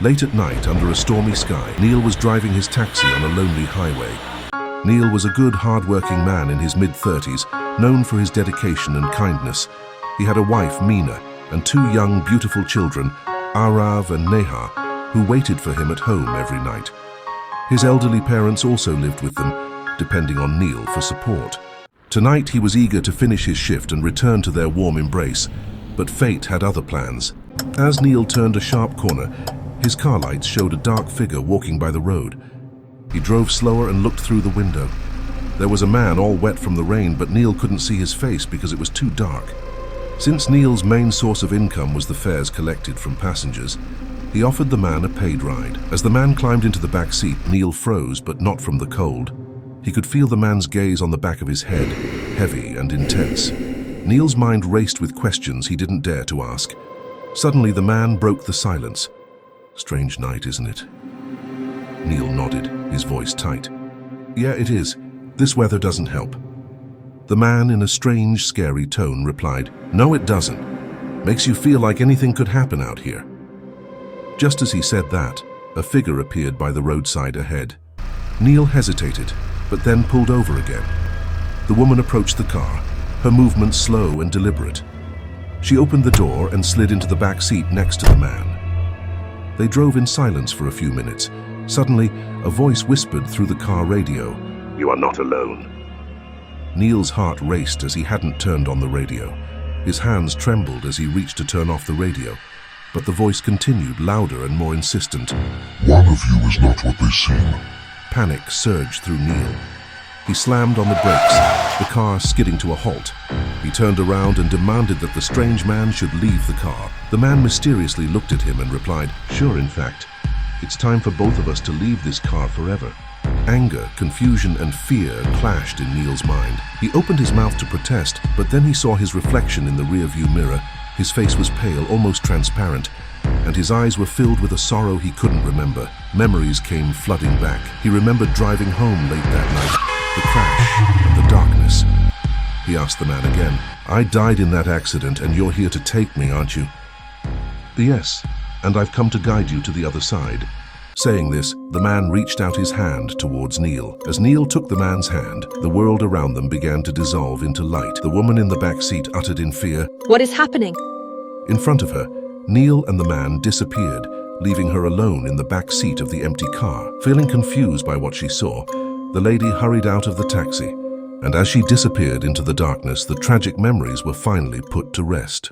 Late at night, under a stormy sky, Neil was driving his taxi on a lonely highway. Neil was a good, hardworking man in his mid-30s, known for his dedication and kindness. He had a wife, Meena, and two young, beautiful children, Arav and Neha, who waited for him at home every night. His elderly parents also lived with them, depending on Neil for support. Tonight, he was eager to finish his shift and return to their warm embrace, but fate had other plans. As Neil turned a sharp corner, his car lights showed a dark figure walking by the road. He drove slower and looked through the window. There was a man all wet from the rain, but Neil couldn't see his face because it was too dark. Since Neil's main source of income was the fares collected from passengers, he offered the man a paid ride. As the man climbed into the back seat, Neil froze, but not from the cold. He could feel the man's gaze on the back of his head, heavy and intense. Neil's mind raced with questions he didn't dare to ask. Suddenly, the man broke the silence. "Strange night, isn't it?" Neil nodded, his voice tight. "Yeah, it is. This weather doesn't help." The man, in a strange, scary tone, replied, "No, it doesn't. Makes you feel like anything could happen out here." Just as he said that, a figure appeared by the roadside ahead. Neil hesitated, but then pulled over again. The woman approached the car, her movements slow and deliberate. She opened the door and slid into the back seat next to the man. They drove in silence for a few minutes. Suddenly, a voice whispered through the car radio, "You are not alone." Neil's heart raced as he hadn't turned on the radio. His hands trembled as he reached to turn off the radio, but the voice continued, louder and more insistent. "One of you is not what they seem." Panic surged through Neil. He slammed on the brakes, the car skidding to a halt. He turned around and demanded that the strange man should leave the car. The man mysteriously looked at him and replied, "Sure, in fact. It's time for both of us to leave this car forever." Anger, confusion, and fear clashed in Neil's mind. He opened his mouth to protest, but then he saw his reflection in the rearview mirror. His face was pale, almost transparent, and his eyes were filled with a sorrow he couldn't remember. Memories came flooding back. He remembered driving home late that night, the crash, and the darkness. He asked the man again, "I died in that accident, and you're here to take me, aren't you?" "Yes, and I've come to guide you to the other side." Saying this, the man reached out his hand towards Neil. As Neil took the man's hand, the world around them began to dissolve into light. The woman in the back seat uttered in fear, "What is happening?" In front of her, Neil and the man disappeared, leaving her alone in the back seat of the empty car. Feeling confused by what she saw, the lady hurried out of the taxi, and as she disappeared into the darkness, the tragic memories were finally put to rest.